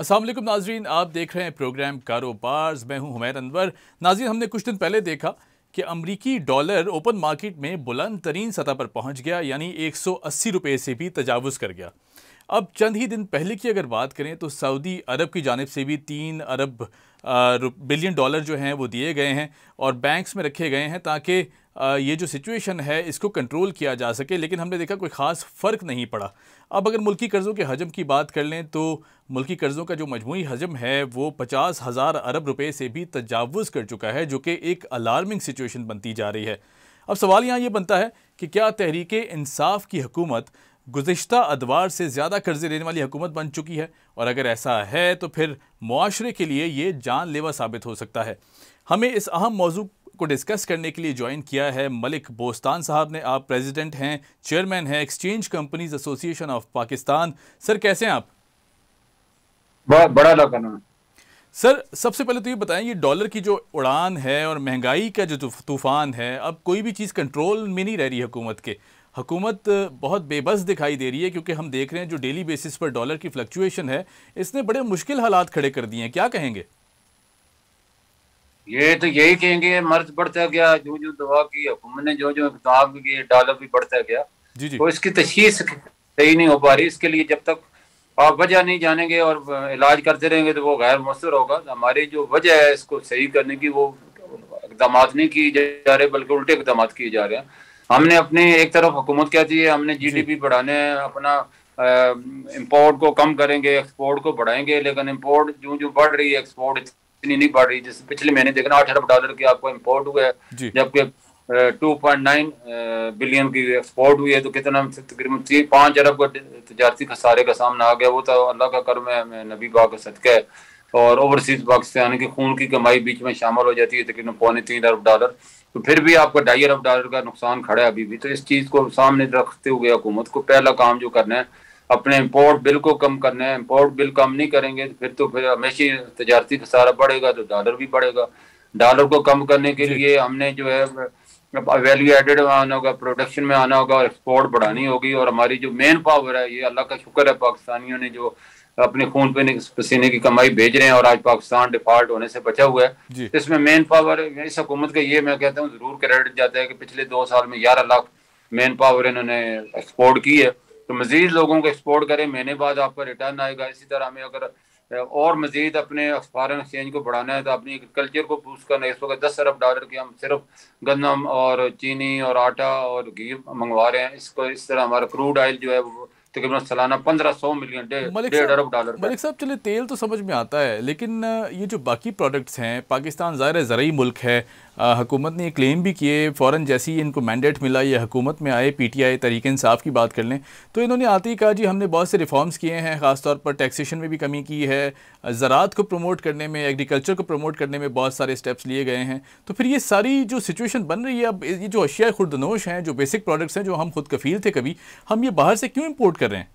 अस्सलाम वालेकुम नाजरीन, आप देख रहे हैं प्रोग्राम कारोबार। मैं हूं हुमैर अनवर। नाजरीन, हमने कुछ दिन पहले देखा कि अमरीकी डॉलर ओपन मार्केट में बुलंद तरीन सतह पर पहुंच गया, यानी 180 रुपये से भी तजावुज़ कर गया। अब चंद ही दिन पहले की अगर बात करें तो सऊदी अरब की जानिब से भी 3 अरब बिलियन डॉलर जो हैं वो दिए गए हैं और बैंक्स में रखे गए हैं ताकि ये जो सिचुएशन है इसको कंट्रोल किया जा सके। लेकिन हमने देखा कोई ख़ास फ़र्क नहीं पड़ा। अब अगर मुल्की कर्ज़ों के हजम की बात कर लें तो मुल्की कर्ज़ों का जो मजमूई हजम है वो 50,000 अरब रुपए से भी तजावुज़ कर चुका है, जो कि एक अलार्मिंग सिचुएशन बनती जा रही है। अब सवाल यहाँ ये बनता है कि क्या तहरीक इंसाफ की हुकूमत गुज़िश्ता अदवार से ज़्यादा कर्ज़े लेने वाली हुकूमत बन चुकी है, और अगर ऐसा है तो फिर मुआशरे के लिए ये जानलेवा साबित हो सकता है। हमें इस अहम मौजू को डिस्कस करने के लिए ज्वाइन किया है मलिक बोस्तान साहब ने। आप प्रेसिडेंट हैं, चेयरमैन हैं exchange companies association of Pakistan. Sir कैसे हैं आप? बड़ा लगा। सर सबसे पहले तो ये बताएं, ये डॉलर की जो उड़ान है और महंगाई का जो तूफान है, अब कोई भी चीज़ कंट्रोल में नहीं रह रही हुकूमत के। हुकूमत बहुत बेबस दिखाई दे रही है क्योंकि हम देख रहे हैं जो डेली बेसिस पर डॉलर की फ्लक्चुएशन है इसने बड़े मुश्किल हालात खड़े कर दिए हैं। क्या कहेंगे? ये तो यही कहेंगे, मर्ज बढ़ता गया जो जो दवा की हुकूमत ने, जो जो इक़दाम किए, डॉलर भी बढ़ता गया। जी जी। तो इसकी तशख़ीस सही नहीं हो पा रही। इसके लिए जब तक आप वजह नहीं जानेंगे और इलाज करते रहेंगे तो वो गैर मौसर होगा। हमारी जो वजह है इसको सही करने की, वो इक़दाम नहीं किए जा रहे बल्कि उल्टे इक़दाम किए जा रहे हैं। हमने अपनी एक तरफ हुकूमत कहती है हमने GDP बढ़ाने हैं, अपना इम्पोर्ट को कम करेंगे, एक्सपोर्ट को बढ़ाएंगे, लेकिन इम्पोर्ट जो जो बढ़ रही है एक्सपोर्ट इतनी नहीं बढ़ रही। जैसे पिछले महीने देखना 8 अरब डॉलर की आपको इम्पोर्ट हुआ है, जबकि 2.9 बिलियन की एक्सपोर्ट हुई है। तो कितना तकरीबन 5 अरब का तजारती खसारे का सामना आ गया। वो तो अल्लाह का करम है, नबी पाक का सदका है। और ओवरसीज पाकिस्तान की खून की कमाई बीच में शामिल हो जाती है, तकरीबन 2.25 अरब डॉलर। तो फिर भी आपका 2.5 अरब डॉलर का नुकसान खड़ा है अभी भी। तो इस चीज़ को सामने रखते हुए हुकूमत को पहला काम जो करना है, अपने इम्पोर्ट बिल को कम करना है। इम्पोर्ट बिल कम नहीं करेंगे तो फिर हमेशा तजारती खसारा बढ़ेगा तो डॉलर भी बढ़ेगा। डॉलर को कम करने के लिए हमने जो है वैल्यू एडेड में आना होगा, प्रोडक्शन में आना होगा और एक्सपोर्ट बढ़ानी होगी। और हमारी जो मेन पावर है, ये अल्लाह का शुक्र है पाकिस्तानियों ने जो अपने खून पे पसीने की कमाई भेज रहे हैं और आज पाकिस्तान डिफॉल्ट होने से बचा हुआ है। इसमें मेन पावर इस हुकूमत का, ये मैं कहता हूँ जरूर क्रेडिट जाता है कि पिछले 2 साल में 11 लाख मेन पावर इन्होंने एक्सपोर्ट की है। तो मजीद लोगों को एक्सपोर्ट करें, महीने बाद आपका रिटर्न आएगा। इसी तरह हमें अगर और मजीद अपने फॉरेन एक्सचेंज को बढ़ाना है तो अपनी एग्रीकल्चर को बूस्ट करना है। इस वक्त 10 अरब डॉलर की हम सिर्फ गंदम और चीनी और आटा और घी मंगवा रहे हैं। इसको इस तरह हमारा क्रूड ऑयल जो है वो तकरीबन सालाना 1500 मिलियन, 1.5 अरब डॉलर। मलिक साहब चले, तेल तो समझ में आता है, लेकिन ये जो बाकी प्रोडक्ट्स हैं, पाकिस्तान ज़ाहिर है ज़रई मुल्क है। हुकूमत ने क्लेम भी किए, फ़ौरन जैसे ही इनको मैंडेट मिला या हुकूमत में आए, PTI तहरीक इंसाफ की बात कर लें तो इन्होंने आते ही कहा जी हमने बहुत से रिफॉर्म्स किए हैं, ख़ासतौर पर टैक्सेशन में भी कमी की है, ज़राअत को प्रमोट करने में, एग्रीकल्चर को प्रमोट करने में बहुत सारे स्टेप्स लिए गए हैं। तो फिर ये सारी जो सिचुएशन बन रही है, अब ये जो अशिया खुर्दनोश हैं, जो बेसिक प्रोडक्ट्स हैं जो हम खुद कफ़ील थे कभी, हम ये बाहर से क्यों इम्पोर्ट कर रहे हैं?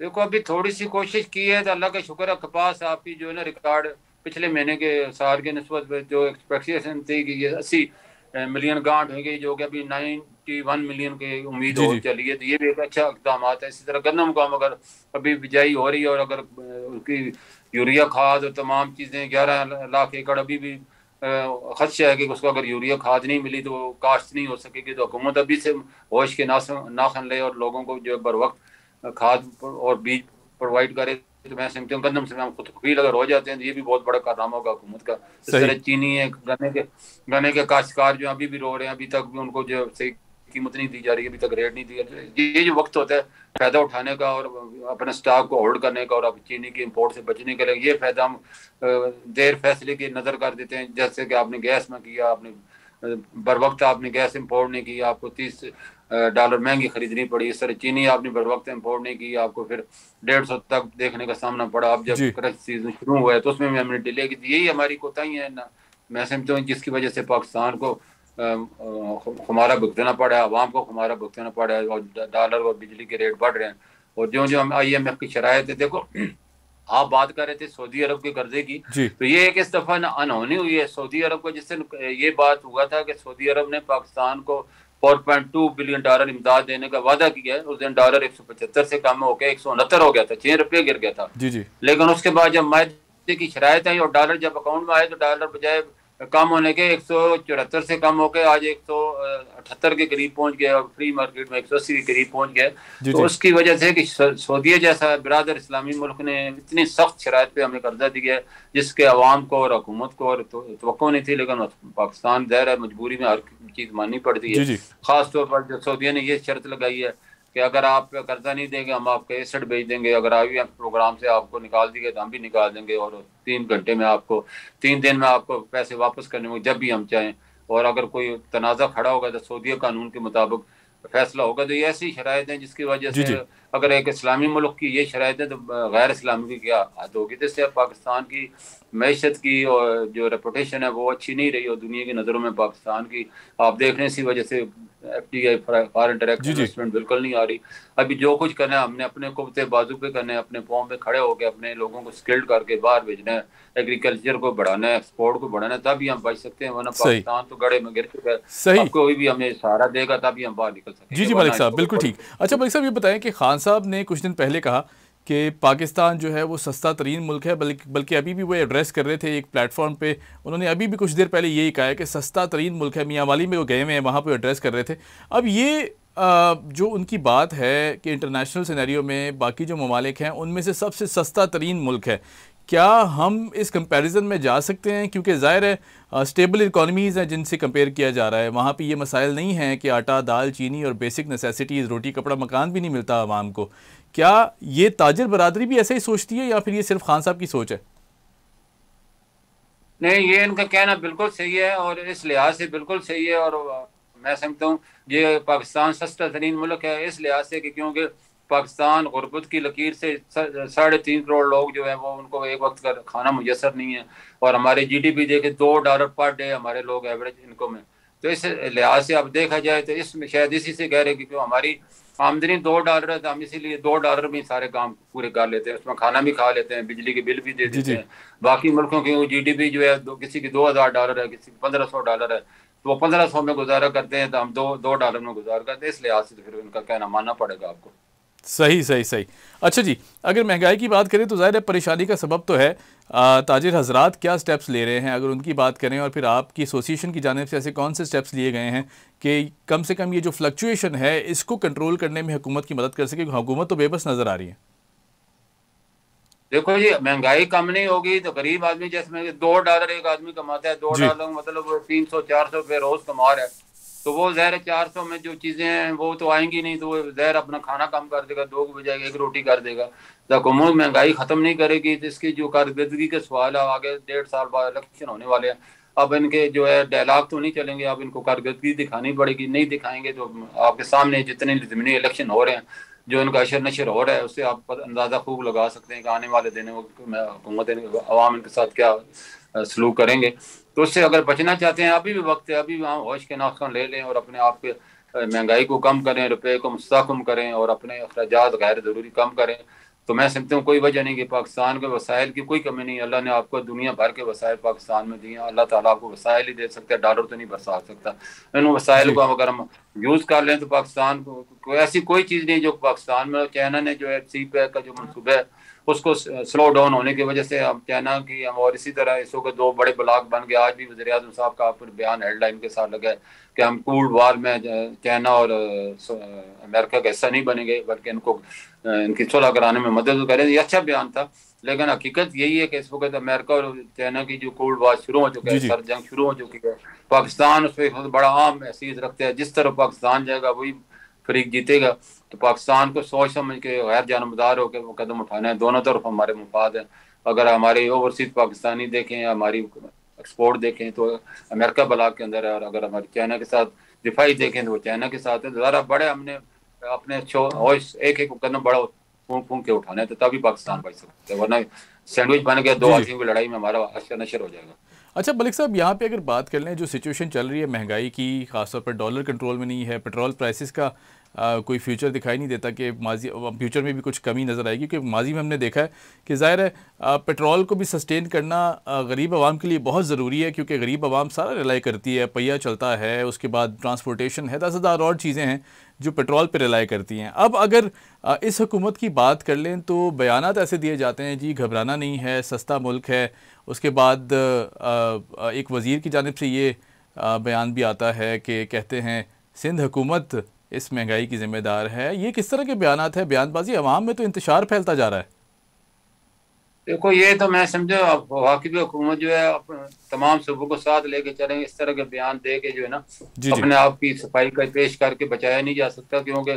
देखो अभी थोड़ी सी कोशिश की है तो अल्लाह का शुक्र है। कपास आपकी जो है ना रिकॉर्ड पिछले महीने के साल के निस्बत जो एक्सपेक्टेशन थी कि ये 80 मिलियन गांठ हो गई, जो कि अभी 91 मिलियन की उम्मीद हो चली है। तो ये भी एक अच्छा इकदाम है। इसी तरह गन्नम का अगर अभी बिजाई हो रही है और अगर उसकी यूरिया खाद और तमाम चीज़ें 11 लाख एकड़ अभी भी खदशा है कि उसको अगर यूरिया खाद नहीं मिली तो काश्त नहीं हो सकेगी। तो हुकूमत अभी से होश के नाखन ले और लोगों को जो बर वक्त खाद और बीज प्रोवाइड करे। तो मैं समझता हूँ गंदम से हम खुद कफील अगर हो जाते हैं तो ये भी बहुत बड़ा कारनामा होगा हुकूमत का। इस तरह चीनी है, गन्ने के काश्तकार जो अभी भी रो रहे हैं, अभी तक भी उनको जो सही कीमत नहीं दी जा रही है, अभी तक रेट नहीं दिया। ये जो वक्त होता है फायदा उठाने का और अपने स्टॉक को होल्ड करने का और अब चीनी के इम्पोर्ट से बचने के लिए, ये फायदा हम देर फैसले की नजर कर देते हैं। जैसे कि आपने गैस में किया, आपने बर वक्त आपने गैस इम्पोर्ट नहीं की, आपको 30 डॉलर महंगी खरीदनी पड़ी। इस तरह चीनी आपने बर वक्त इम्पोर्ट नहीं की, आपको फिर 150 तक देखने का सामना पड़ा। अब जब क्रश सीजन शुरू हुआ है तो उसमें भी हमने डिले की। यही हमारी कोताही है ना, मैं समझता हूँ, जिसकी वजह से पाकिस्तान को खुमारा भुगतना पड़ा है, आवाम को खुमारा भुगतना पड़ा है और डॉलर और बिजली के रेट बढ़ रहे हैं। और जो जो हम IMF की शरायत है, देखो आप बात कर रहे थे सऊदी अरब के कर्जे की, तो ये एक इस दफा अनहोनी हुई है सऊदी अरब को, जिससे ये बात हुआ था कि सऊदी अरब ने पाकिस्तान को $4.2 बिलियन इमदाद देने का वादा किया है। उस दिन डॉलर 175 से कम होकर 169 हो गया था, 6 रुपये गिर गया था। जी जी। लेकिन उसके बाद जब माहे की शराइत आई और डॉलर जब अकाउंट में आए तो डॉलर बजाय कम होने के 174 से कम होकर आज 178 के करीब पहुंच गया और फ्री मार्केट में 180 के करीब पहुंच गया। तो उसकी वजह से कि सऊदीया जैसा बिरादर इस्लामी मुल्क ने इतनी सख्त शराइत पे हमें कर्जा दिया है जिसके अवाम को और हुकूमत को और तवक्को नहीं थी, लेकिन पाकिस्तान ज़ाहिर है मजबूरी में हर चीज़ माननी पड़ती है। खास तौर पर जो सऊदीया ने ये शर्त लगाई है कि अगर आप कर्जा नहीं देंगे हम आपको एसेट भेज देंगे, अगर अभी प्रोग्राम से आपको निकाल दिए तो हम भी निकाल देंगे और 3 घंटे में आपको 3 दिन में आपको पैसे वापस करने में जब भी हम चाहें। और अगर कोई तनाज़ा खड़ा होगा तो सऊदीया कानून के मुताबिक फैसला होगा। तो ये ऐसी शराइत हैं जिसकी वजह से अगर एक इस्लामी मुल्क की ये शराइत है तो गैर इस्लामी की क्या हद होगी। तो इससे पाकिस्तान की मैशत की और जो रेपुटेशन है वो अच्छी नहीं रही और दुनिया की नज़रों में पाकिस्तान की आप देख रहे हैं इसी वजह से FDI फॉरेन डायरेक्ट इन्वेस्टमेंट बिल्कुल नहीं आ रही। अभी जो कुछ करना है हमने अपने कुब्ते बाजू पे करना है, अपने पाँव पे खड़े होकर अपने लोगों को स्किल्ड करके बाहर भेजना है, एग्रीकल्चर को बढ़ाना है, एक्सपोर्ट को बढ़ाना है, तभी हम बच सकते हैं। वरना पाकिस्तान तो गड़े में गिर चुका है। सही, कोई भी हमें सहारा देगा तभी हम बाहर निकल सकते हैं। जी जी मलिक साहब, बिल्कुल ठीक। अच्छा मलिक साहब ये बताएं कि खान साहब ने कुछ दिन पहले कहा कि पाकिस्तान जो है वो सस्ता तरीन मुल्क है, बल्कि अभी भी वो एड्रेस कर रहे थे एक प्लेटफॉर्म पे, उन्होंने अभी भी कुछ देर पहले यही कहा है कि सस्ता तरीन मुल्क है। मियांवाली में वो गए हुए हैं, वहाँ पर एड्रेस कर रहे थे। अब ये जो उनकी बात है कि इंटरनेशनल सिनेरियो में बाकी जो ममालिक हैं उनमें से सबसे सस्ता तरीन मुल्क है, क्या हम इस कंपैरिजन में जा सकते हैं? क्योंकि ज़ाहिर है स्टेबल इकोनॉमीज़ हैं जिनसे कंपेयर किया जा रहा है, वहाँ पे ये मसाइल नहीं हैं कि आटा दाल चीनी और बेसिक नेसेसिटीज़ रोटी कपड़ा मकान भी नहीं मिलता आवाम को। क्या ये ताजिर बरादरी भी ऐसे ही सोचती है या फिर ये सिर्फ खान साहब की सोच है? नहीं, ये इनका कहना बिल्कुल सही है और इस लिहाज से बिल्कुल सही है। और मैं समझता हूँ ये पाकिस्तान सस्ता तरीन मुल्क है इस लिहाज से कि क्योंकि पाकिस्तान गुर्बत की लकीर से 3.5 करोड़ लोग जो है वो उनको एक वक्त का खाना मुयसर नहीं है और हमारे GDP देखे $2 पर डे हमारे लोग एवरेज इनकम है। तो इस लिहाज से अब देखा जाए तो इसमें शायद इसी से कह रहे कि क्यों हमारी आमदनी $2 है तो हम इसीलिए $2 में सारे काम पूरे कर लेते हैं, उसमें खाना भी खा लेते हैं, बिजली के बिल भी दे देते हैं। बाकी मुल्कों की GDP जो है किसी की $2000 है, किसी की $1500 है, तो वो 1500 में गुजारा करते हैं तो हम $2 में गुजारा करते हैं। इस लिहाज से तो फिर उनका कहना मानना पड़ेगा आपको। सही सही सही। अच्छा जी, अगर महंगाई की बात करें तो ज़ाहिर है परेशानी का सबब तो है। ताजिर हजरात क्या स्टेप्स ले रहे हैं अगर उनकी बात करें, और फिर आपकी एसोसिएशन की जानिब से ऐसे कौन से स्टेप्स लिए गए हैं कि कम से कम ये जो फ्लक्चुएशन है इसको कंट्रोल करने में हुकूमत की मदद कर सके? हुकूमत तो बेबस नज़र आ रही है। देखो जी, महंगाई कम नहीं होगी तो गरीब आदमी जैसे $2 एक आदमी कमाता है, $2 मतलब 300-400 रुपये रोज कमा रहा है, तो वो ज़ाहिर 400 में जो चीज़ें हैं वो तो आएंगी नहीं, तो वो ज़ाहिर अपना खाना कम कर देगा, 2 की बजाय 1 रोटी कर देगा। तो हुकूमत महंगाई ख़त्म नहीं करेगी तो इसकी जो कारकर्दगी के सवाल है आगे 1.5 साल बाद इलेक्शन होने वाले हैं। अब इनके जो है डायलॉग तो नहीं चलेंगे, अब इनको कारकर्दगी दिखानी पड़ेगी। नहीं दिखाएंगे तो आपके सामने जितने ज़मीनी इलेक्शन हो रहे हैं, जो इनका अशर नशर हो रहा है, उससे आप अंदाज़ा खूब लगा सकते हैं कि आने वाले दिनों में हुकूमत अवाम इनके साथ क्या सलूक करेंगे। तो उससे अगर बचना चाहते हैं अभी भी वक्त है, अभी भी हम होश के नाखून ले लें और अपने आप के महंगाई को कम करें, रुपए को मुस्तहकम करें और अपने अखराजात गैर ज़रूरी कम करें। तो मैं समझता हूँ कोई वजह नहीं कि पाकिस्तान के वसाइल की कोई कमी नहीं। अल्लाह ने आपको दुनिया भर के वसाइल पाकिस्तान में दिए। अल्लाह ताला आपको वसाइल ही दे सकता है, डॉलर तो नहीं बरसा सकता। इन वसाइल को अगर हम यूज़ कर लें तो पाकिस्तान को ऐसी कोई चीज़ नहीं जो पाकिस्तान में। चाइना ने जो है CPEC का जो मनसूबा है उसको स्लो डाउन होने की वजह से हम चाइना की हम, और इसी तरह इसो के 2 बड़े ब्लॉक बन गए। आज भी वज़ीर आज़म साहब का बयान हेडलाइन के साथ लगा है कि हम कोल्ड वॉर में चाइना और अमेरिका का हिस्सा नहीं बनेंगे बल्कि इनको इनकी सुलह कराने में मदद करें। ये अच्छा बयान था, लेकिन हकीकत यही है कि इस वक्त अमेरिका और चाइना की जो कोल्ड वॉर शुरू हो चुका है, सर जंग शुरू हो चुकी है, पाकिस्तान उस पर बड़ा आम हैसियत रखता है। जिस तरफ पाकिस्तान जाएगा वही फरीक जीतेगा। तो पाकिस्तान को सोच समझ के गैर जानबदार होकर वो कदम उठाना है। दोनों तरफ हमारे मुफाद है। अगर हमारे ओवरसीज पाकिस्तानी देखें, हमारी एक्सपोर्ट देखें तो अमेरिका ब्लॉक के अंदर है, और अगर हमारी चाइना के साथ दिफाई देखें तो वो चाइना के साथ है। ज़रा बड़े हमने अपने एक एक कदम बड़ा फूंक के उठाना है तो तभी पाकिस्तान बच सकता है, वरना सैंडविच बन गया 2 आदमियों की लड़ाई में हमारा अशर नशर हो जाएगा। अच्छा मलिक साहब, यहाँ पे अगर बात कर लें, जो सिचुएशन चल रही है महंगाई की, ख़ासतौर पर डॉलर कंट्रोल में नहीं है, पेट्रोल प्राइसेस का कोई फ्यूचर दिखाई नहीं देता कि माजी फ्यूचर में भी कुछ कमी नज़र आएगी, क्योंकि माजी में हमने देखा है कि ज़ाहिर है पेट्रोल को भी सस्टेन करना गरीब आवाम के लिए बहुत ज़रूरी है, क्योंकि गरीब आवाम सारा रिलाई करती है, पहिया चलता है, उसके बाद ट्रांसपोर्टेशन है, 10,000 और चीज़ें हैं जो पेट्रोल पर रिलाई करती हैं। अब अगर इस हुकूमत की बात कर लें तो बयानात ऐसे दिए जाते हैं, जी घबराना नहीं है, सस्ता मुल्क है। उसके बाद एक वज़ीर की जानिब से ये बयान भी आता है कि कहते हैं सिंध हुकूमत इस महंगाई की ज़िम्मेदार है। ये किस तरह के बयानात हैं? बयानबाजी अवाम में तो इंतशार फैलता जा रहा है। देखो, ये तो मैं समझो अब वाकई हुकूमत जो है तमाम सूबों को साथ लेके चलेंगे। इस तरह के बयान दे के जो है ना, जी जी अपने आप की सफाई का पेश करके बचाया नहीं जा सकता, क्योंकि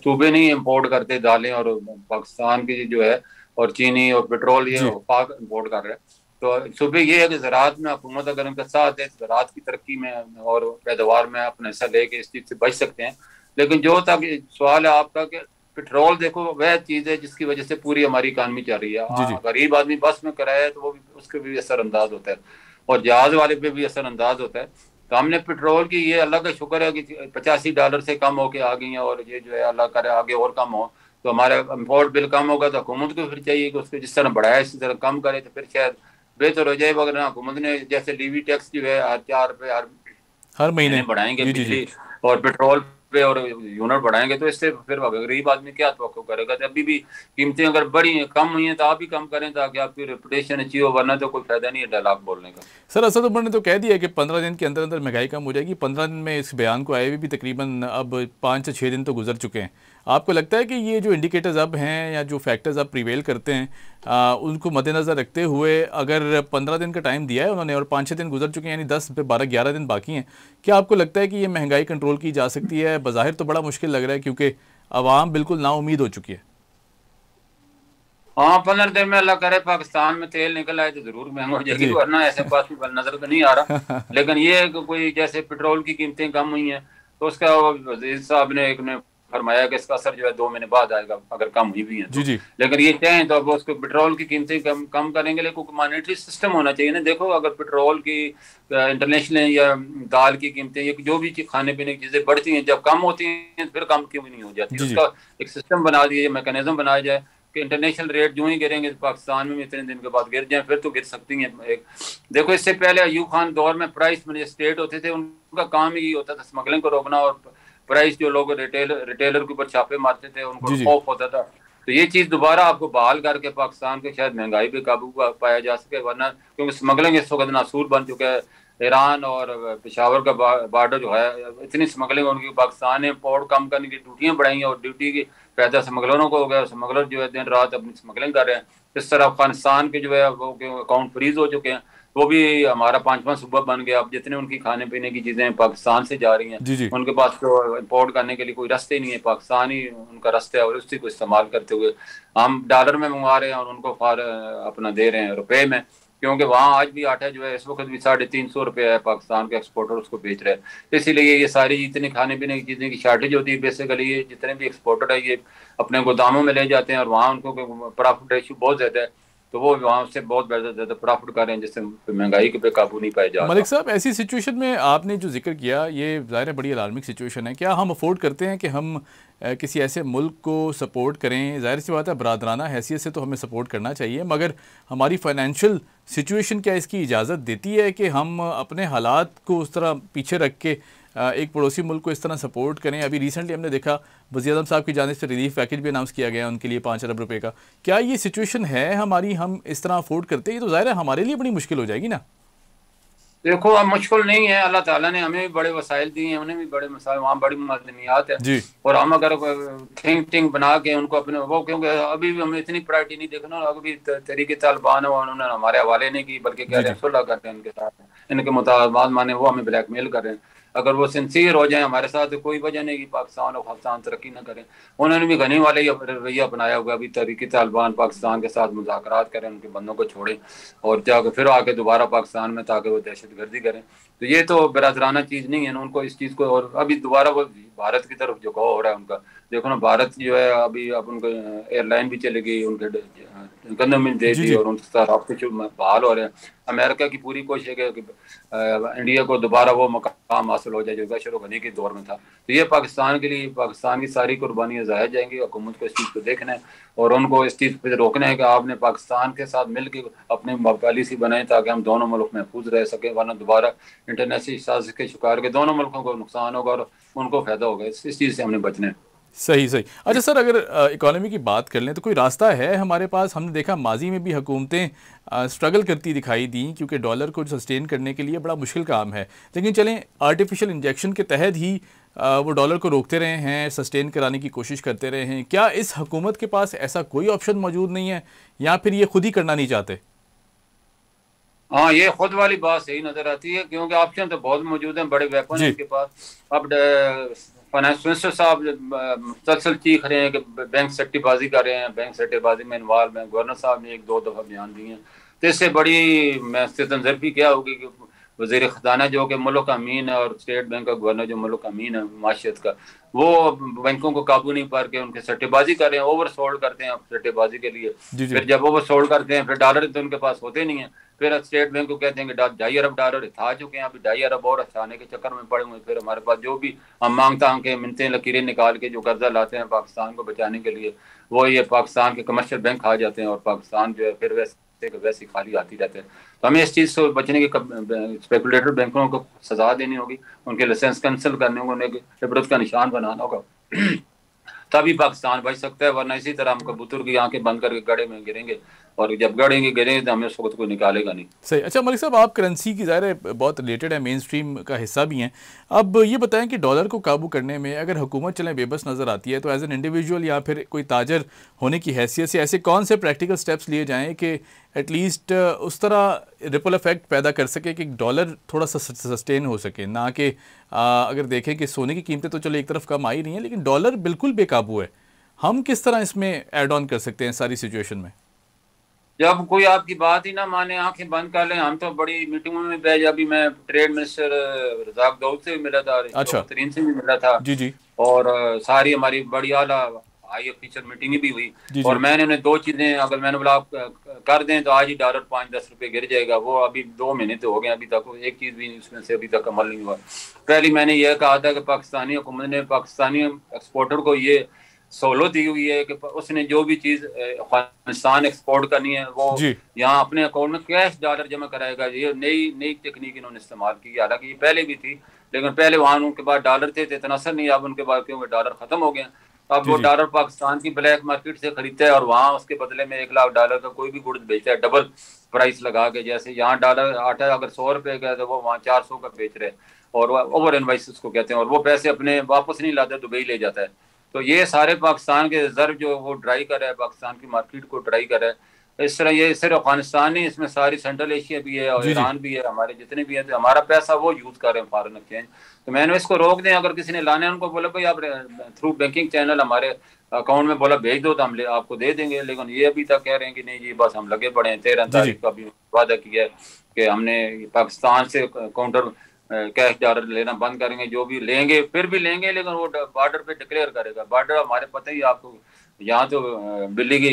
सूबे नहीं इम्पोर्ट करते दालें, और पाकिस्तान की जो है और चीनी और पेट्रोल ये जी पाक इम्पोर्ट कर रहे हैं। तो सूबे ये है कि ज़राअत में हुकूमत अगर उनका साथ है, ज़राअत की तरक्की में और पैदावार में अपना हिस्सा लेके इस चीज़ से बच सकते हैं। लेकिन जो तक सवाल है आपका कि पेट्रोल, देखो वह चीज़ है जिसकी वजह से पूरी हमारी इकानमी चल रही है। जी जी गरीब आदमी बस में कराया है तो वो भी, उसके भी असरअंदाज होता है, और जहाज वाले पे भी असरअंदाज होता है। तो हमने पेट्रोल की, ये अल्लाह का शुक्र है कि $85 से कम होके आ गई हैं, और ये जो है अल्लाह करे आगे और कम हो। तो हमारा इम्पोर्ट बिल कम होगा तो हुकूमत को फिर चाहिए कि उसको जिस तरह बढ़ाया इसी तरह कम करे, तो फिर शायद बेहतर हो जाए। अगर हुकूमत ने जैसे लीवी टैक्स जो है हर 4 रुपये हर हर महीने महीने। बढ़ाएंगे जी जी जी बिजली और पेट्रोल पे, और यूनिट बढ़ाएंगे, तो इससे फिर गरीब आदमी क्या तवक्को करेगा। तो अभी भी कीमतें अगर बढ़ी हैं, कम हुई हैं, तो आप भी कम करें ताकि आपकी रेपुटेशन अच्छी हो, वरना तो कोई फायदा नहीं है डायलॉग बोलने का। सर, असद उमर ने तो कह दिया कि 15 दिन के अंदर अंदर महंगाई कम हो जाएगी। 15 दिन में इस बयान को आए हुए भी तकरीबन अब 5 से 6 दिन तो गुजर चुके हैं। आपको लगता है कि ये जो इंडिकेटर्स अब हैं या जो फैक्टर्स अब प्रिवेल करते हैं उनको मद्देनज़र रखते हुए अगर 15 दिन का टाइम दिया है उन्होंने और 5-6 दिन गुजर चुके हैं, यानी 10 पे 12-11 दिन बाकी हैं, क्या आपको लगता है कि ये महंगाई कंट्रोल की जा सकती है? बज़ाहिर तो बड़ा मुश्किल लग रहा है, क्योंकि आवाम बिल्कुल नाउम्मीद हो चुकी है। हाँ, 15 दिन में अल्लाह करे पाकिस्तान में तेल निकल आए तो जरूर महंगा हो जाएगी, जी वरना ऐसे पॉसिबल नजर तो नहीं आ रहा। लेकिन ये है कि कोई जैसे पेट्रोल की कीमतें कम हुई हैं, तो उसका वज़ीर साहब ने एक ने फरमाया कि इसका असर जो है 2 महीने बाद आएगा, अगर कम हुई भी है जी तो। जी लेकिन ये चाहें तो अब उसको पेट्रोल की कीमतें कम करेंगे, लेकिन मॉनेटरी सिस्टम होना चाहिए ना। देखो, अगर पेट्रोल की इंटरनेशनल या दाल की कीमतें या जो भी खाने पीने की चीजें बढ़ती हैं, जब कम होती हैं फिर कम क्यों नहीं हो जाती, जी जी उसका एक सिस्टम बना दिया, मैकेनिज्म बनाया जाए कि इंटरनेशनल रेट जो ही गिरेंगे तो पाकिस्तान में इतने दिन के बाद गिर जाए, फिर तो गिर सकती हैं। एक देखो, इससे पहले अयूब खान दौर में प्राइस मैजिस्ट्रेट होते थे, उनका काम ही होता था स्मगलिंग को रोकना, और प्राइस जो लोग रिटेलर के ऊपर छापे मारते थे उनको जी जी खौफ होता था। तो ये चीज दोबारा आपको बहाल करके पाकिस्तान के शायद महंगाई पे काबू पाया जा सके, वरना क्योंकि स्मगलिंग इस वक्त नासूर बन चुका है। ईरान और पेशावर का बॉर्डर जो है, इतनी स्मगलिंग उनकी, पाकिस्तान ने इम्पोर्ट कम करने की ड्यूटियां बढ़ाई हैं, और ड्यूटी की फायदा स्मगलरों को हो गया। स्मगलर जो है दिन रात अपनी स्मगलिंग कर रहे हैं। इस तरह अफगानिस्तान के जो है वो अकाउंट फ्रीज हो चुके हैं, वो भी हमारा 5वां सूबा बन गया। अब जितने उनकी खाने पीने की चीजें पाकिस्तान से जा रही हैं, जी जी उनके पास तो इम्पोर्ट करने के लिए कोई रास्ते नहीं है, पाकिस्तान ही उनका रास्ता है, और उसी को इस्तेमाल करते हुए हम डॉलर में मंगवा रहे हैं और उनको अपना दे रहे हैं रुपए में, क्योंकि वहाँ आज भी आटा जो है इस वक्त भी ₹350 है, पाकिस्तान के एक्सपोर्टर उसको बेच रहे हैं। तो इसीलिए ये सारी जितनी खाने पीने की चीज़ें की शार्टेज होती है, बेसिकली ये जितने भी एक्सपोर्टर है ये अपने गोदामों में ले जाते हैं, और वहाँ उनको प्रॉफिट रेशियो बहुत ज़्यादा है, तो वो वहाँ से बहुत ज़्यादा प्रॉफिट कर रहे हैं, जिससे महंगाई पे काबू नहीं पाया जा रहा। मलिक साहब, ऐसी सिचुएशन में आपने जो जिक्र किया ये ज़ाहिर है बड़ी अलार्मिंग सिचुएशन है। क्या हम अफोर्ड करते हैं कि हम किसी ऐसे मुल्क को सपोर्ट करें? ज़ाहिर सी बात है बरादराना हैसियत से तो हमें सपोर्ट करना चाहिए, मगर हमारी फाइनेंशियल सिचुएशन क्या इसकी इजाज़त देती है कि हम अपने हालात को उस तरह पीछे रख के एक पड़ोसी मुल्क को इस तरह सपोर्ट करें? अभी रिसेंटली हमने देखा वज़ीर आज़म साहब की जानिब से रिलीफ पैकेज भी अनाउंस किया गया उनके लिए 5 अरब रुपए का। क्या ये सिचुएशन है हमारी, हम इस तरह अफोर्ड करते हैं? ये तो ज़ाहिर है हमारे लिए बड़ी मुश्किल हो जाएगी ना। देखो, अब मुश्किल नहीं है, अल्लाह ताला ने हमें भी बड़े वसाइल दिए हैं, उन्हें भी बड़े मसाइल, वहाँ बड़ी मदनियात है। जी और हम अगर थिंक बना के उनको अपने वो, क्योंकि अभी भी हमें इतनी प्रायोरिटी नहीं देखना, अभी तहरीक तालिबान है उन्होंने हमारे हवाले नहीं की, बल्कि कह जी रहे जी हैं सुलह करते हैं उनके साथ, इनके मुतालबात माने, वो हमें ब्लैकमेल कर रहे हैं। अगर वो सिंसियर हो जाए हमारे साथ तो कोई वजह नहीं कि पाकिस्तान और अफगानिस्तान तरक्की न करें। उन्होंने भी घनी वाले रवैया अपनाया हुआ, अभी तहरीक तालिबान पाकिस्तान के साथ मुज़ाकरात करें, उनके बंदों को छोड़ें और जाकर फिर आके दोबारा पाकिस्तान में ताकि वो दहशतगर्दी करें। तो ये तो बरादराना चीज़ नहीं है ना, उनको इस चीज़ को, और अभी दोबारा वो भारत की तरफ झुकाव हो रहा है उनका। देखो ना, भारत जो है अभी अब उनको एयरलाइन भी चली गई, उनके गंदम में दे जी दी, जी और उनके साथ रास्ते बहाल हो रहे हैं। अमेरिका की पूरी कोशिश है कि इंडिया को दोबारा वो मकाम हासिल हो जाए जो बशर गनी के दौर में था। तो ये पाकिस्तान के लिए पाकिस्तान की सारी कुर्बानियाँ ज़ाहिर जाएंगी। हुकूमत को इस चीज़ को देखना है और उनको इस चीज़ पर रोकना है कि आपने पाकिस्तान के साथ मिल के अपनी पॉलिसी बनाए ताकि हम दोनों मुल्क महफूज रह सकें, वरना दोबारा इंटरनेशनल साजिश के शिकार के दोनों मुल्कों को नुकसान होगा और उनको फ़ायदा होगा। इस चीज़ से हमने बचना है। सही सही। अच्छा सर, अगर इकोनॉमी की बात कर लें तो कोई रास्ता है हमारे पास? हमने देखा माजी में भी हुकूमतें स्ट्रगल करती दिखाई दी क्योंकि डॉलर को सस्टेन करने के लिए बड़ा मुश्किल काम है, लेकिन चलें आर्टिफिशियल इंजेक्शन के तहत ही वो डॉलर को रोकते रहे हैं, सस्टेन कराने की कोशिश करते रहे हैं। क्या इस हुकूमत के पास ऐसा कोई ऑप्शन मौजूद नहीं है या फिर ये खुद ही करना नहीं चाहते? हाँ, ये खुद वाली बात सही नजर आती है क्योंकि ऑप्शन तो बहुत मौजूद हैं, बड़े वेपन है उनके पास। अब फाइनेंस मिनिस्टर साहब मुसलसल चीख रहे हैं कि बैंक सट्टेबाजी कर रहे हैं, बैंक सट्टेबाजी में इन्वॉल्व हैं। गवर्नर साहब ने 1-2 दफा बयान दिए हैं। तो इससे बड़ी मैं तंजरफी क्या होगी कि वजीर खजाना जो कि मुल्क अमीन है और स्टेट बैंक का गवर्नर जो मुल्क अमीन है माशियत का, वो बैंकों को काबू नहीं पा के उनके सट्टेबाजी कर रहे हैं, ओवर सोल्ड करते हैं सट्टेबाजी के लिए। फिर जब ओवर सोल्ड करते हैं फिर डॉलर तो उनके पास होते नहीं है, फिर स्टेट बैंक को कहते हैं कि 2.5 अरब डॉलर था चुके हैं, अभी 2.5 अरब और छाने के चक्कर में पड़े हुए। फिर हमारे पास जो भी हम मांगता हूँ कि मिनतें लकीरें निकाल के जो कर्जा लाते हैं पाकिस्तान को बचाने के लिए, वो ये पाकिस्तान के कमर्शियल बैंक खा जाते हैं और पाकिस्तान जो है फिर वैसे खाली आती रहते हैं। तो हमें इस चीज़ से बचने के स्पेकुलेटर बैंकों को सजा देनी होगी, उनके लाइसेंस कैंसिल करने होंगे, उन्हें इबरत का निशान बनाना होगा, तभी पाकिस्तान बच सकता है। वरना इसी तरह हम कबूतर की आंखें बंद करके गड़े में गिरेंगे और जब गिरेंगे तो हमें उस वक्त कोई निकालेगा नहीं। सही। अच्छा मलिक साहब, आप करेंसी की ज़ाहिर है बहुत रिलेटेड है, मेन स्ट्रीम का हिस्सा भी हैं। अब ये बताएं कि डॉलर को काबू करने में अगर हुकूमत चलें बेबस नज़र आती है तो एज एन इंडिविजुअल या फिर कोई ताजर होने की हैसियत से ऐसे कौन से प्रैक्टिकल स्टेप्स लिए जाएँ कि एटलीस्ट उस तरह रिपल इफेक्ट पैदा कर सके कि डॉलर थोड़ा सा सस्टेन हो सके, ना कि अगर देखें कि सोने की कीमतें तो चलो एक तरफ कम आई रही हैं लेकिन डॉलर बिल्कुल बेकाबू है। हम किस तरह इसमें एड ऑन कर सकते हैं सारी सिचुएशन में? जब कोई आपकी बात ही ना माने, आंखें बंद कर लें। हम तो बड़ी मीटिंगों में बैठ, अभी मैं ट्रेड मिनिस्टर रज़ाक दाऊद से भी मिला था, अच्छा, तरीन से भी मिला था जी जी, और सारी हमारी बड़ी आला हाई ऑफिशियल मीटिंग भी हुई। जी और जी, मैंने उन्हें 2 चीजें, अगर मैंने बोला आप कर दें तो आज ही डॉलर 5-10 रुपए गिर जाएगा। वो अभी 2 महीने तो हो गए, अभी तक एक चीज भी उसमें से अभी तक अमल नहीं हुआ। पहले मैंने यह कहा था कि पाकिस्तानी हुकूमत ने पाकिस्तानी एक्सपोर्टर को ये सहूलत दी हुई है कि उसने जो भी चीज अफगानिस्तान एक्सपोर्ट करनी है वो यहाँ अपने अकाउंट में कैश डॉलर जमा कराएगा। ये नई टेक्निक इन्होंने इस्तेमाल की, हालांकि ये पहले भी थी लेकिन पहले वहाँ उनके पास डॉलर थे तो इतना असर नहीं। अब उनके पास क्योंकि डॉलर खत्म हो गए, अब वो डॉलर पाकिस्तान की ब्लैक मार्केट से खरीदता है और वहाँ उसके बदले में 1 लाख डॉलर का कोई भी गुड्स बेचता है डबल प्राइस लगा के। जैसे यहाँ डॉलर आटा अगर 100 रुपए का है तो वो वहाँ 400 का बेच रहे हैं और ओवर इनवाइस उसको कहते हैं, और वो पैसे अपने वापस नहीं लाता, दुबई ले जाता है। तो ये सारे पाकिस्तान के रिजर्व जो वो ड्राई कर रहा है, पाकिस्तान की मार्केट को ड्राई कर रहा है। इस तरह ये सिर्फ अफगानिस्तान नहीं, इसमें सारी सेंट्रल एशिया भी है और ईरान भी है, हमारे जितने भी हैं, तो हमारा पैसा वो यूज कर रहे हैं फॉरेन एक्सचेंज। तो मैंने इसको रोक दें, अगर किसी ने लाने उनको बोला भाई आप थ्रू बैंकिंग चैनल हमारे अकाउंट में बोला भेज दो तो हम आपको दे देंगे। लेकिन ये अभी तक कह रहे हैं कि नहीं जी बस हम लगे पड़े हैं। 13 तारीख का भी वादा किया है कि हमने पाकिस्तान से काउंटर कैश डॉलर लेना बंद करेंगे, जो भी लेंगे फिर भी लेंगे लेकिन वो बॉर्डर पे डिक्लेयर करेगा। बॉर्डर हमारे पता ही आपको, यहाँ तो बिल्ली की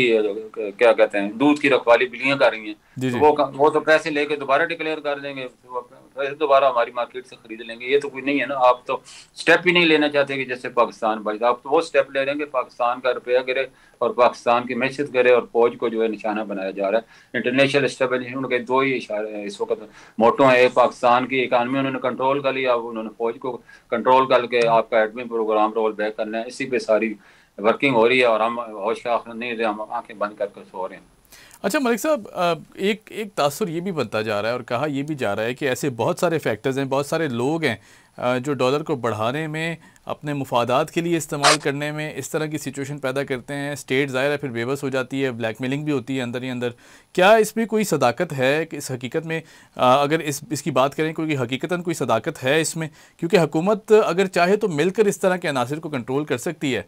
क्या कहते हैं दूध की रखवाली बिल्लियां कर रही हैं, तो वो तो पैसे लेके दोबारा डिक्लेयर कर देंगे, पैसे दोबारा हमारी मार्केट से खरीद लेंगे। ये तो कोई नहीं है ना। आप तो स्टेप ही नहीं लेना चाहते कि जैसे पाकिस्तान बचे, आप तो वो स्टेप ले रहे हैं कि पाकिस्तान का रुपया गिरे और पाकिस्तान की मैशत करे और फौज को जो है निशाना बनाया जा रहा है। इंटरनेशनल स्टेबलिशमेंट के 2 ही इशारे इस वक्त मोटो है। पाकिस्तान की इकानमी उन्होंने कंट्रोल कर लिया, उन्होंने फौज को कंट्रोल करके आपका एडमिन प्रोग्राम रोल बैक करना है, इसी पे सारी वर्किंग हो रही है और हम होश नहीं रहे, हम आंखें बंद करके सो रहे हैं। अच्छा मलिक साहब, एक तासुर ये भी बनता जा रहा है और कहा ये भी जा रहा है कि ऐसे बहुत सारे फैक्टर्स हैं, बहुत सारे लोग हैं जो डॉलर को बढ़ाने में, अपने मुफादात के लिए इस्तेमाल करने में इस तरह की सिचुएशन पैदा करते हैं। स्टेट ज़ाहिर है फिर बेबस हो जाती है, ब्लैकमेलिंग भी होती है अंदर ही अंदर। क्या इसमें कोई सदाकत है कि इस हकीकत में अगर इसकी बात करें कोई हकीकतन कोई सदाकत है इसमें? क्योंकि हुकूमत अगर चाहे तो मिलकर इस तरह के अनासर को कंट्रोल कर सकती है।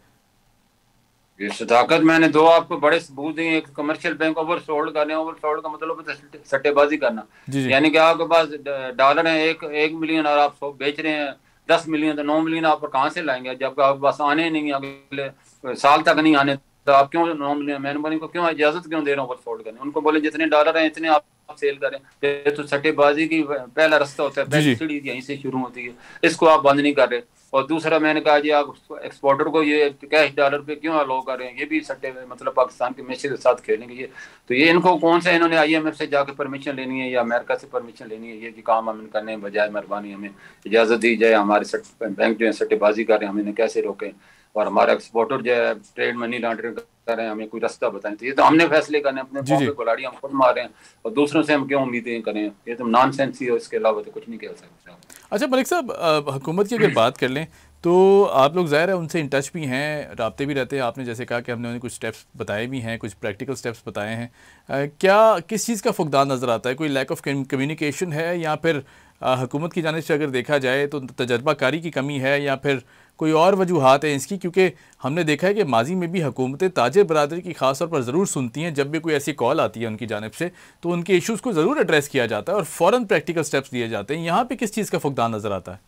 ये सदाकत मैंने 2 आपको बड़े सबूत दिए। एक कमर्शियल बैंक ओवर सोल्ड करने, ओवर सोल्ड का मतलब सट्टेबाजी करना, यानी कि आपके पास डॉलर है 1 मिलियन और आप बेच रहे हैं 10 मिलियन, तो 9 मिलियन आप कहाँ से लाएंगे जब आपके पास आने नहीं, अगले साल तक नहीं आने आप क्यों मैंने बोला इनको क्यों इजाजत क्यों दे रहा हूँ ओवरसोल्ड करने? उनको बोले जितने डॉलर हैं इतने आप सेल करें। ये तो सट्टेबाजी की पहला रास्ता होता है, जी पहली जी। सीढ़ी यहीं से शुरू होती है, इसको आप बंद नहीं कर रहे। और दूसरा मैंने कहा जी आप एक्सपोर्टर को ये कैश डॉलर पे क्यों अलाउ कर रहे हैं? ये भी सट्टे मतलब पाकिस्तान के मैशे के साथ खेलेंगे ये। तो ये इनको कौन सा इन्होंने IMF से जाकर परमिशन लेनी है या अमेरिका से परमिशन लेनी है? ये जी काम हम करने बजाय मेहरबानी हमें इजाजत दी जाए। हमारे बैंक जो है सट्टेबाजी कर रहे हैं, हम इन्हें कैसे रोकें? और हमारा एक्सपोर्टर जो है ट्रेड मनी लॉन्ड्रिंग कर रहे हैं, हमें कोई रास्ता बताएं। तो ये तो हमने फैसले करने, अपने जी पाँव जी। पे कुल्हाड़ी हम खुद मारे हैं और दूसरों से हम क्यों उम्मीदें करें? ये तो नॉनसेंस ही है, इसके अलावा तो कुछ नहीं कह सकते। अच्छा मलिक साहब, हुकूमत की अगर बात कर लें तो आप लोग ज़ाहिर है उनसे इन टच भी हैं, राब्ते भी रहते हैं। आपने जैसे कहा कि हमने उन्हें कुछ स्टेप्स बताए भी हैं, कुछ प्रैक्टिकल स्टेप्स बताए हैं। क्या किस चीज़ का फुकदान नज़र आता है? कोई लैक ऑफ कम्युनिकेशन है, या फिर हुकूमत की जानिब से अगर देखा जाए तो तजर्बाकारी की कमी है, या फिर कोई और वजूहात है इसकी? क्योंकि हमने देखा है कि माजी में भी हुकूमतें ताजिर बरादरी की खास तौर पर ज़रूर सुनती हैं जब भी कोई ऐसी कॉल आती है उनकी जानिब से, तो उनके इशूज़ को ज़रूर एड्रेस किया जाता है और फ़ौरन प्रैक्टिकल स्टेप्स लिए जाते हैं। यहाँ पे किस चीज़ का फुकदान नज़र आता है?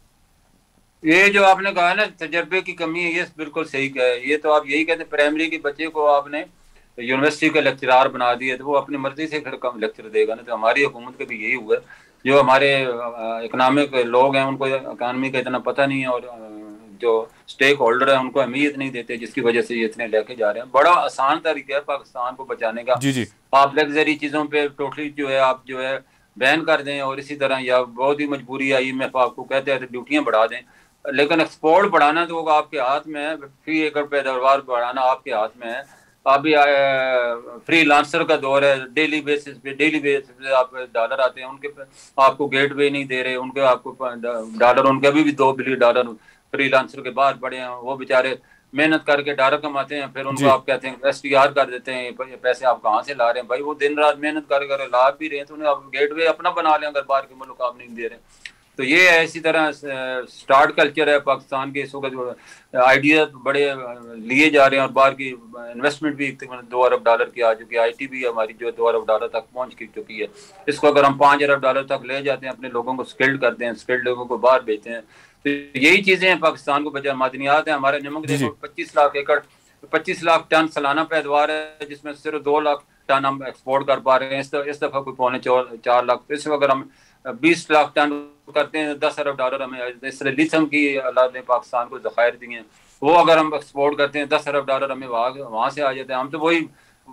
ये जो आपने कहा ना तजर्बे की कमी है, ये बिल्कुल सही कहा है। ये तो आप यही कहते हैं, प्राइमरी के बच्चे को आपने यूनिवर्सिटी का लेक्चरार बना दिया तो वो अपनी मर्जी से फिर कम लेक्चर देगा ना। तो हमारी हुकूमत का भी यही हुआ है। जो हमारे इकोनॉमिक लोग हैं उनको इकानमी का इतना पता नहीं है, और जो स्टेक होल्डर है उनको अहमियत नहीं देते, जिसकी वजह से ये इतने लेके जा रहे हैं। बड़ा आसान तरीका है पाकिस्तान को बचाने का। जी जी। आप लग्जरी चीज़ों पे टोटली जो है आप जो है बैन कर दें, और इसी तरह या बहुत ही मजबूरी आई IMF आपको कहते हैं तो ड्यूटियाँ बढ़ा दें। लेकिन एक्सपोर्ट बढ़ाना तो आपके हाथ में है, फी एकड़ पैदावार बढ़ाना आपके हाथ में है। अभी फ्री लांसर का दौर है, डेली बेसिस पे आप डॉलर आते हैं उनके, आपको गेट वे नहीं दे रहे उनके, आपको डॉलर उनके अभी भी $2 बिलियन फ्री लांसर के बाहर पड़े हैं। वो बेचारे मेहनत करके डॉलर कमाते हैं, फिर उनको जी आप कहते हैं STR कर देते हैं। पैसे आप कहाँ से ला रहे हैं भाई? वो दिन रात मेहनत कर ला भी रहे हैं, तो उन्हें आप गेट वे अपना बना लें अगर बाहर के मुल्क आप नहीं दे रहे। तो ये है, इसी तरह स्टार्ट कल्चर है पाकिस्तान के। इस वक्त आइडिया बड़े लिए जा रहे हैं, और बाहर की इन्वेस्टमेंट भी $2 अरब की आ चुकी है। IT भी हमारी जो $2 अरब तक पहुंच चुकी है। इसको अगर हम $5 अरब तक ले जाते हैं, अपने लोगों को स्किल्ड करते हैं, स्किल्ड लोगों को बाहर भेजते हैं, तो यही चीजें हैं पाकिस्तान को बचा। मादनियात है हमारे, नमक जी जी। देखो 25 लाख एकड़, 25 लाख टन सालाना पैदावार है, जिसमें सिर्फ 2 लाख टन हम एक्सपोर्ट कर पा रहे हैं। इस दफा कोई 3.25-4 लाख। तो इस वक्त अगर हम 20 लाख टन करते हैं, $10 अरब हमें इस लिथम की अल्लाह ने पाकिस्तान को ज़खायर दिए हैं। वो अगर हम एक्सपोर्ट करते हैं, $10 अरब हमें वहाँ से आ जाते हैं। हम तो वही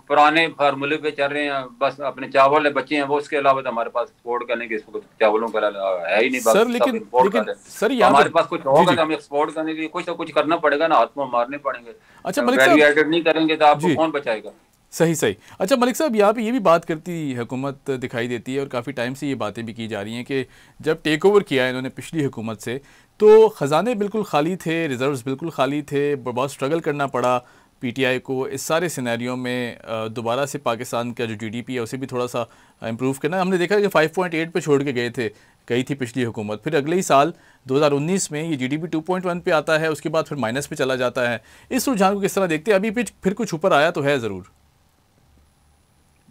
पुराने फार्मूले पे चल रहे हैं, बस अपने चावल बच्चे हैं वो, उसके अलावा तो हमारे पास एक्सपोर्ट करने के चावलों का है ही नहीं, सर बाकी सब लेकिन इम्पोर्ट कर लेकिन रहे हैं। सर तो यहाँ हमारे पे पास कुछ जी होगा जी। तो हम एक्सपोर्ट करने के लिए कुछ तो कुछ करना पड़ेगा ना, हाथ में मारने पड़ेंगे। अच्छा मलिक वैल्यू साहब। एडेड नहीं करेंगे तो आपको जी कौन बचाएगा? सही सही। अच्छा मलिक साहब, यहाँ पे ये भी बात करती हुकूमत दिखाई देती है और काफ़ी टाइम से ये बातें भी की जा रही हैं कि जब टेक ओवर किया है इन्होंने पिछली हुकूमत से, तो ख़जाने बिल्कुल खाली थे, रिजर्व्स बिल्कुल खाली थे, बहुत स्ट्रगल करना पड़ा PTI को इस सारे सिनेरियो में दोबारा से पाकिस्तान का जो GDP है उसे भी थोड़ा सा इम्प्रूव करना। हमने देखा कि 5.8 पे छोड़ के गई थी पिछली हुकूमत, फिर अगले ही साल 2019 में ये GDP 2.1 पे आता है, उसके बाद फिर माइनस पे चला जाता है। इस रुझान को किस तरह देखते हैं? अभी फिर कुछ ऊपर आया तो है ज़रूर।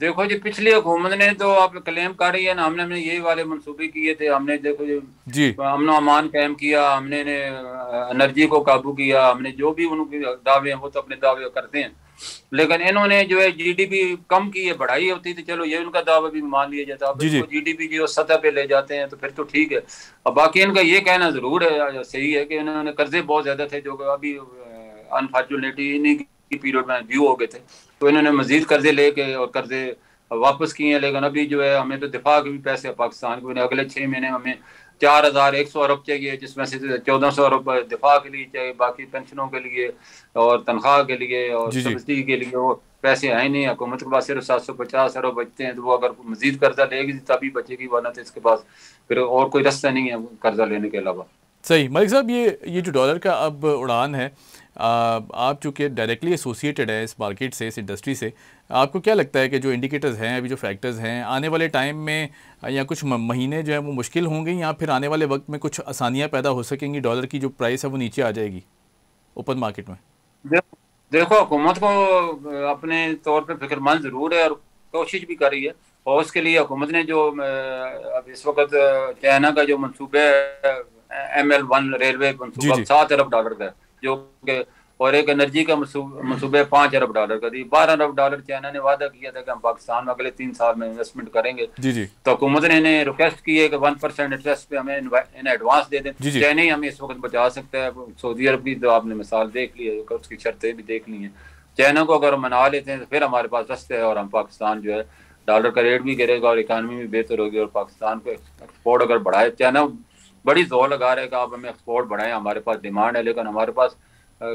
देखो जी, पिछली हुकूमत ने तो आप क्लेम कर रही है ना, हमने यही वाले मंसूबे किए थे। हमने देखो जो जी अमन अमान कायम किया, हमने एनर्जी को काबू किया, हमने जो भी उनके दावे हैं वो तो अपने दावे करते हैं। लेकिन इन्होंने जो है GDP कम की है, बढ़ाई होती थी चलो ये उनका दावा भी मान लिया जाता। अब जी जी। इनको GDP की सतह पे ले जाते हैं तो फिर तो ठीक है। अब बाकी इनका ये कहना जरूर है, सही है कि इन्होंने कर्जे बहुत ज्यादा थे जो अभी अनफॉर्चुनेटली इन्हीं की पीरियड में ड्यू हो गए थे, तो इन्होंने मजीद कर्जे लेके और कर्जे वापस किए हैं। लेकिन अभी जो है हमें तो दिफा के भी पैसे पाकिस्तान को अगले 6 महीने में हमें 4100 अरब चाहिए, जिसमें से 1400 अरब दिफा के लिए चाहिए, बाकी पेंशनों के लिए और तनख्वाह के लिए और जी जी। सब्सिडी के लिए वो पैसे हैं नहीं। हुकूमत के पास सिर्फ 750 अरब बचते हैं, तो वो अगर मजीद कर्जा लेगी तभी बचेगी, वरना तो इसके पास फिर और कोई रास्ता नहीं है कर्जा लेने के अलावा। सही। मलिक साहब, ये जो डॉलर का अब उड़ान है, आप चूँकि डायरेक्टली एसोसिएटेड है इस मार्केट से, इस इंडस्ट्री से, आपको क्या लगता है कि जो इंडिकेटर्स हैं, अभी जो फैक्टर्स हैं, आने वाले टाइम में या कुछ महीने जो है वो मुश्किल होंगे, या फिर आने वाले वक्त में कुछ आसानियाँ पैदा हो सकेंगी, डॉलर की जो प्राइस है वो नीचे आ जाएगी ओपन मार्केट में? देखो हुकूमत को अपने तौर पे फिक्रमंद जरूर है और कोशिश भी कर रही है, और उसके लिए हुकूमत ने जो अब इस वक्त चाइना का जो मनसूबा है ML1 रेलवे जी मनसूबा जी। $7 अरब का है, जो कि और एक एनर्जी का मनसूबे $5 अरब का दी। $12 अरब चाइना ने वादा किया था कि हम पाकिस्तान में अगले 3 साल में इन्वेस्टमेंट करेंगे। जी जी तो हुकूमत ने इन्हें रिक्वेस्ट की है कि 1% इंटरेस्ट पे हमें इन्हें एडवांस दे दें। जी जी चाइना ही हमें इस वक्त बचा सकता है। सऊदी अरब की तो आपने मिसाल देख ली है, उसकी शर्तें भी देख ली हैं। चाइना को अगर मना लेते हैं तो फिर हमारे पास रास्ते है और हम पाकिस्तान जो है डॉलर का रेट भी गिरेगा और इकानमी भी बेहतर होगी और पाकिस्तान को एक्सपोर्ट अगर बढ़ाए, चाइना बड़ी जोर लगा रहे कि आप हमें एक्सपोर्ट बढ़ाएं, हमारे पास डिमांड है, लेकिन हमारे पास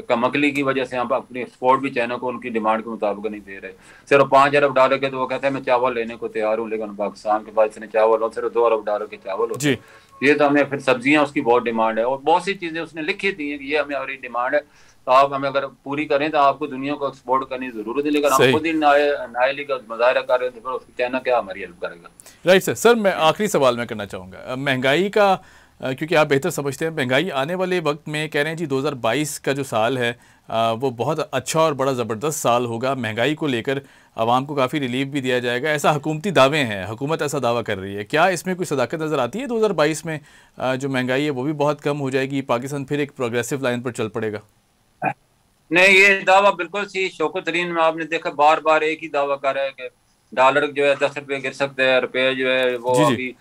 कमकली की वजह से हम अपनी एक्सपोर्ट भी चाइना को उनकी डिमांड के मुताबिक नहीं दे रहे। सिर्फ $5 अरब के तो वो कहते हैं मैं चावल लेने को तैयार हूँ, लेकिन पाकिस्तान के पास इतने चावल हो, सिर्फ $2 अरब के चावल होते हैं। ये तो हमें फिर सब्जियां उसकी बहुत डिमांड है और बहुत सी चीजें उसने लिखी थी कि ये हमें हमारी डिमांड है, तो आप हमें अगर पूरी करें तो आपको दुनिया को एक्सपोर्ट करने की जरूरत है। लेकिन हम खुद ही नायली का मुजाहरा कर रहे हैं तो फिर चाइना क्या हमारी हेल्प करेगा। Right sir. सर मैं आखिरी सवाल मैं करना चाहूँगा महंगाई का, क्योंकि आप बेहतर समझते हैं महंगाई आने वाले वक्त में कह रहे हैं जी 2022 का जो साल है वो बहुत अच्छा और बड़ा ज़बरदस्त साल होगा। महंगाई को लेकर आवाम को काफ़ी रिलीफ भी दिया जाएगा, ऐसा हुकूमती दावे हैं, हुकूमत ऐसा दावा कर रही है। क्या इसमें कोई सदाकत नज़र आती है 2022 में जो महंगाई है वो भी बहुत कम हो जाएगी, पाकिस्तान फिर एक प्रोग्रेसिव लाइन पर चल पड़ेगा? नहीं, ये दावा बिल्कुल सी शौकत तरीन में आपने देखा बार बार एक ही दावा कर रहा है कि डॉलर जो है 10 रुपये गिर सकते हैं, रुपये जो है वो अभी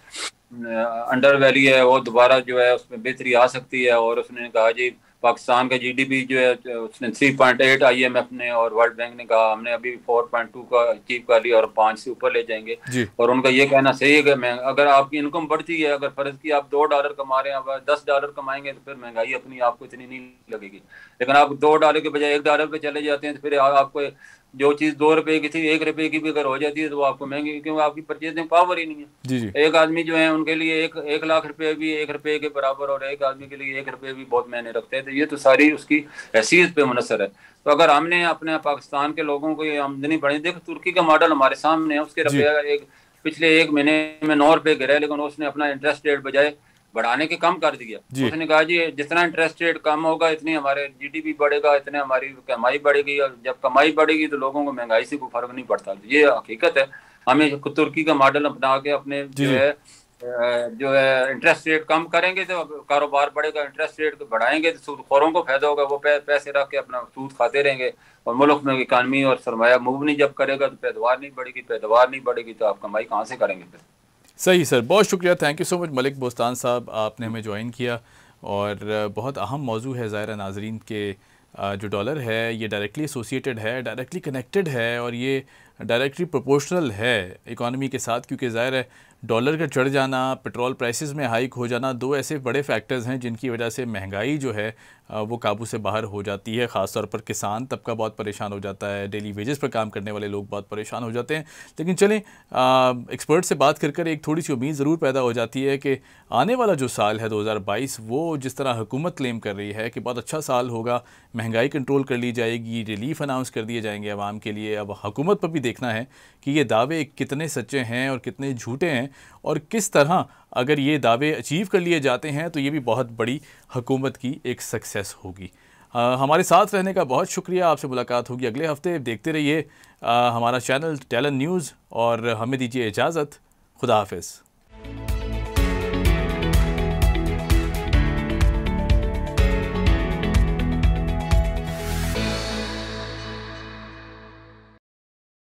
अंडर वैल्यू है, वो दोबारा जो है उसमें बेहतरी आ सकती है। और उसने कहा जी पाकिस्तान का जीडीपी जो है उसने 3.8 IMF ने और वर्ल्ड बैंक ने कहा हमने अभी 4.2 का अचीव कर लिया और 5 से ऊपर ले जाएंगे। और उनका ये कहना सही है कि अगर आपकी इनकम बढ़ती है, अगर फर्ज की आप $2 कमा रहे हैं, आप $10 कमाएंगे तो फिर महंगाई अपनी आपको इतनी नहीं लगेगी। लेकिन आप $2 के बजाय $1 पे चले जाते हैं तो फिर आपको जो चीज $2 की थी 1 रुपए की भी अगर हो जाती है तो वो आपको महंगी, क्योंकि आपकी परचेजिंग पावर ही नहीं है। जी। एक आदमी जो है उनके लिए 1 लाख रुपए भी 1 रुपए के बराबर और एक आदमी के लिए 1 रुपए भी बहुत महंगे रखते हैं। तो ये तो सारी उसकी हैसियत पे मुनसर है। तो अगर हमने अपने पाकिस्तान के लोगों को ये आमदनी बढ़ी, देखो तुर्की का मॉडल हमारे सामने है, उसके रुपये पिछले 1 महीने में $9 गिरा, लेकिन उसने अपना इंटरेस्ट रेट बजाय बढ़ाने के कम कर दिया। उसने कहा जी जितना इंटरेस्ट रेट कम होगा इतनी हमारे जीडीपी बढ़ेगा, इतने हमारी कमाई बढ़ेगी, और जब कमाई बढ़ेगी तो लोगों को महंगाई से कोई फर्क नहीं पड़ता। ये हकीकत है। हमें तुर्की का मॉडल अपना के अपने जो है इंटरेस्ट रेट कम करेंगे तो कारोबार बढ़ेगा, इंटरेस्ट रेट बढ़ाएंगे तो सूदखोरों को फायदा होगा, वो पैसे रख के अपना सूद खाते रहेंगे और मुल्क में इकानमी और सरमाया मूव नहीं जब करेगा तो पैदावार नहीं बढ़ेगी, पैदावार नहीं बढ़ेगी तो आप कमाई कहाँ से करेंगे फिर। सही सर, बहुत शुक्रिया, thank you so much Malik Bostan साहब, आपने हमें ज्वाइन किया। और बहुत अहम मौजू है ज़ाहिर नाजरीन के जो डॉलर है ये डायरेक्टली एसोसिएटेड है, डायरेक्टली कनेक्टेड है और ये डायरेक्टली प्रोपोर्शनल है इकॉनमी के साथ, क्योंकि ज़ाहिर है डॉलर का चढ़ जाना, पेट्रोल प्राइसेस में हाइक हो जाना, दो ऐसे बड़े फैक्टर्स हैं जिनकी वजह से महंगाई जो है वो काबू से बाहर हो जाती है। ख़ास तौर पर किसान तबका बहुत परेशान हो जाता है, डेली वेजेस पर काम करने वाले लोग बहुत परेशान हो जाते हैं। लेकिन चलें एक्सपर्ट से बात कर एक थोड़ी सी उम्मीद ज़रूर पैदा हो जाती है कि आने वाला जो साल है 2022 वो जिस तरह हुकूमत क्लेम कर रही है कि बहुत अच्छा साल होगा, महंगाई कंट्रोल कर ली जाएगी, रिलीफ अनाउंस कर दिए जाएंगे आवाम के लिए। अब हुकूमत पर भी देखना है कि ये दावे कितने सच्चे हैं और कितने झूठे हैं, और किस तरह अगर ये दावे अचीव कर लिए जाते हैं तो ये भी बहुत बड़ी हुकूमत की एक सक्सेस होगी। हमारे साथ रहने का बहुत शुक्रिया। आपसे मुलाकात होगी अगले हफ्ते। देखते रहिए हमारा चैनल टैलेंट न्यूज़ और हमें दीजिए इजाज़त। खुदा हाफिज़।